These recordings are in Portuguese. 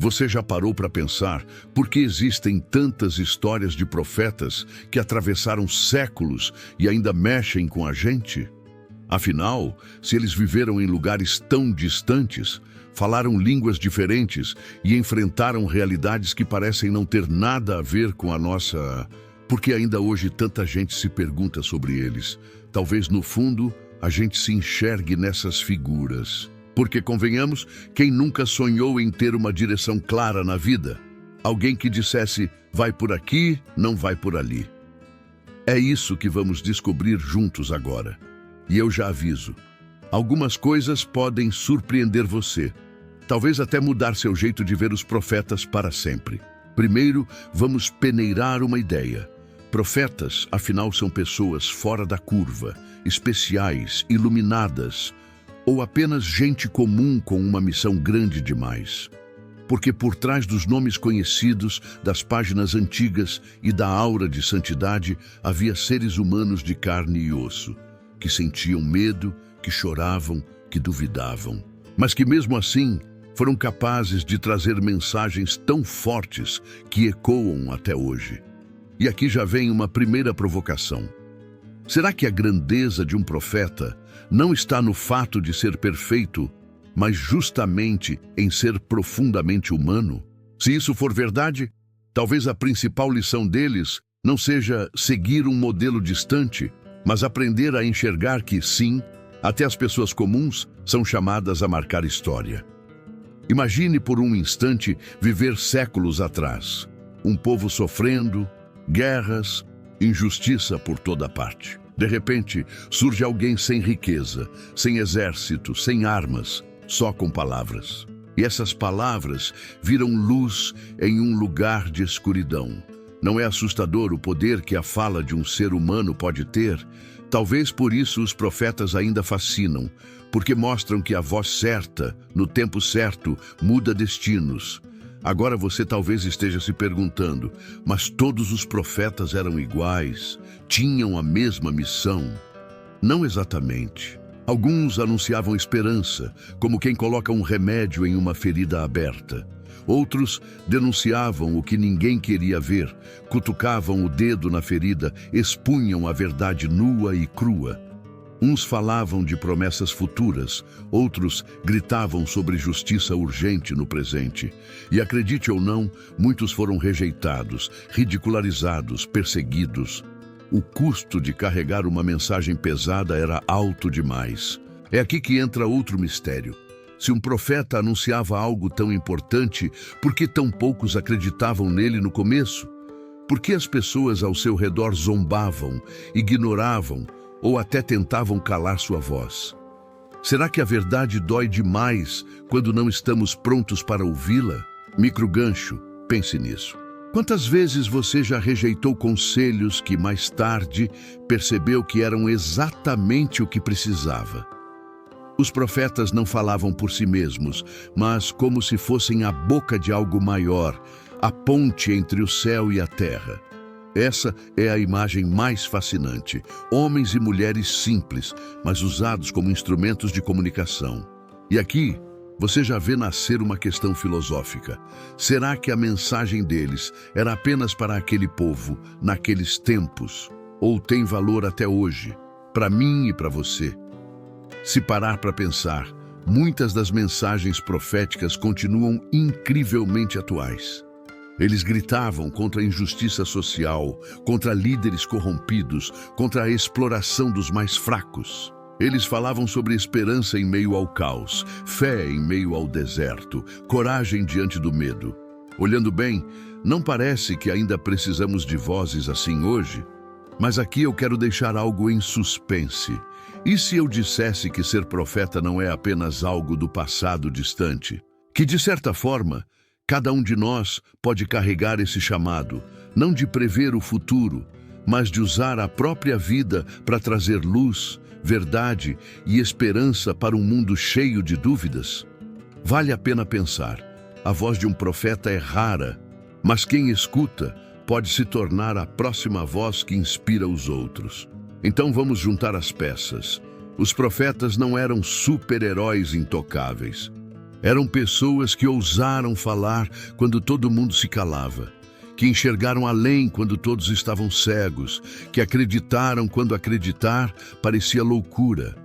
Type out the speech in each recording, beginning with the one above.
Você já parou para pensar por que existem tantas histórias de profetas que atravessaram séculos e ainda mexem com a gente? Afinal, se eles viveram em lugares tão distantes, falaram línguas diferentes e enfrentaram realidades que parecem não ter nada a ver com a nossa... Por que ainda hoje tanta gente se pergunta sobre eles? Talvez no fundo a gente se enxergue nessas figuras. Porque, convenhamos, quem nunca sonhou em ter uma direção clara na vida? Alguém que dissesse, vai por aqui, não vai por ali. É isso que vamos descobrir juntos agora. E eu já aviso, algumas coisas podem surpreender você. Talvez até mudar seu jeito de ver os profetas para sempre. Primeiro, vamos peneirar uma ideia. Profetas, afinal, são pessoas fora da curva, especiais, iluminadas, ou apenas gente comum com uma missão grande demais. Porque por trás dos nomes conhecidos, das páginas antigas e da aura de santidade, havia seres humanos de carne e osso, que sentiam medo, que choravam, que duvidavam, mas que mesmo assim foram capazes de trazer mensagens tão fortes que ecoam até hoje. E aqui já vem uma primeira provocação. Será que a grandeza de um profeta não está no fato de ser perfeito, mas justamente em ser profundamente humano? Se isso for verdade, talvez a principal lição deles não seja seguir um modelo distante, mas aprender a enxergar que, sim, até as pessoas comuns são chamadas a marcar história. Imagine por um instante viver séculos atrás. Um povo sofrendo, guerras, injustiça por toda parte. De repente, surge alguém sem riqueza, sem exército, sem armas, só com palavras. E essas palavras viram luz em um lugar de escuridão. Não é assustador o poder que a fala de um ser humano pode ter? Talvez por isso os profetas ainda fascinam, porque mostram que a voz certa, no tempo certo, muda destinos. Agora você talvez esteja se perguntando, mas todos os profetas eram iguais, tinham a mesma missão? Não exatamente. Alguns anunciavam esperança, como quem coloca um remédio em uma ferida aberta. Outros denunciavam o que ninguém queria ver, cutucavam o dedo na ferida, expunham a verdade nua e crua. Uns falavam de promessas futuras, outros gritavam sobre justiça urgente no presente. E acredite ou não, muitos foram rejeitados, ridicularizados, perseguidos. O custo de carregar uma mensagem pesada era alto demais. É aqui que entra outro mistério. Se um profeta anunciava algo tão importante, por que tão poucos acreditavam nele no começo? Por que as pessoas ao seu redor zombavam, ignoravam, ou até tentavam calar sua voz? Será que a verdade dói demais quando não estamos prontos para ouvi-la? Microgancho, pense nisso. Quantas vezes você já rejeitou conselhos que mais tarde percebeu que eram exatamente o que precisava? Os profetas não falavam por si mesmos, mas como se fossem a boca de algo maior, a ponte entre o céu e a terra. Essa é a imagem mais fascinante. Homens e mulheres simples, mas usados como instrumentos de comunicação. E aqui, você já vê nascer uma questão filosófica. Será que a mensagem deles era apenas para aquele povo, naqueles tempos? Ou tem valor até hoje, para mim e para você? Se parar para pensar, muitas das mensagens proféticas continuam incrivelmente atuais. Eles gritavam contra a injustiça social, contra líderes corrompidos, contra a exploração dos mais fracos. Eles falavam sobre esperança em meio ao caos, fé em meio ao deserto, coragem diante do medo. Olhando bem, não parece que ainda precisamos de vozes assim hoje? Mas aqui eu quero deixar algo em suspense. E se eu dissesse que ser profeta não é apenas algo do passado distante? Que, de certa forma, cada um de nós pode carregar esse chamado, não de prever o futuro, mas de usar a própria vida para trazer luz, verdade e esperança para um mundo cheio de dúvidas? Vale a pena pensar. A voz de um profeta é rara, mas quem escuta pode se tornar a próxima voz que inspira os outros. Então vamos juntar as peças. Os profetas não eram super-heróis intocáveis. Eram pessoas que ousaram falar quando todo mundo se calava, que enxergaram além quando todos estavam cegos, que acreditaram quando acreditar parecia loucura.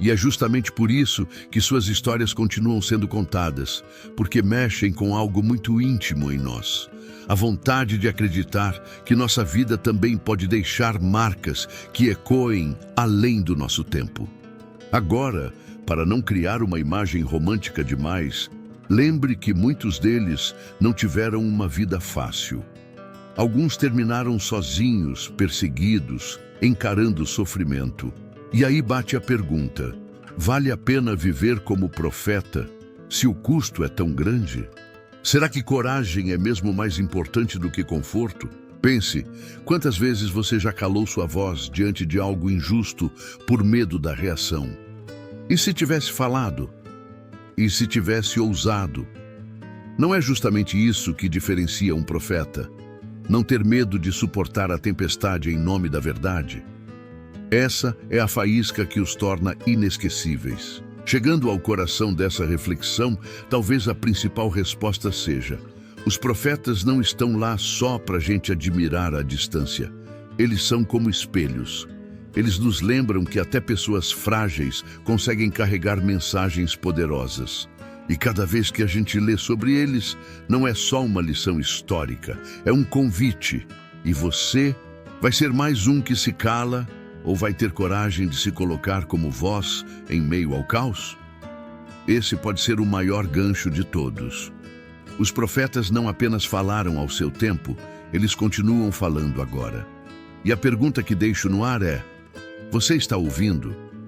E é justamente por isso que suas histórias continuam sendo contadas, porque mexem com algo muito íntimo em nós. A vontade de acreditar que nossa vida também pode deixar marcas que ecoem além do nosso tempo. Agora, para não criar uma imagem romântica demais, lembre que muitos deles não tiveram uma vida fácil. Alguns terminaram sozinhos, perseguidos, encarando o sofrimento. E aí bate a pergunta: vale a pena viver como profeta se o custo é tão grande? Será que coragem é mesmo mais importante do que conforto? Pense, quantas vezes você já calou sua voz diante de algo injusto por medo da reação? E se tivesse falado? E se tivesse ousado? Não é justamente isso que diferencia um profeta? Não ter medo de suportar a tempestade em nome da verdade? Essa é a faísca que os torna inesquecíveis. Chegando ao coração dessa reflexão, talvez a principal resposta seja: os profetas não estão lá só para a gente admirar à distância. Eles são como espelhos. Eles nos lembram que até pessoas frágeis conseguem carregar mensagens poderosas. E cada vez que a gente lê sobre eles, não é só uma lição histórica, é um convite. E você vai ser mais um que se cala ou vai ter coragem de se colocar como voz em meio ao caos? Esse pode ser o maior gancho de todos. Os profetas não apenas falaram ao seu tempo, eles continuam falando agora. E a pergunta que deixo no ar é: você está ouvindo?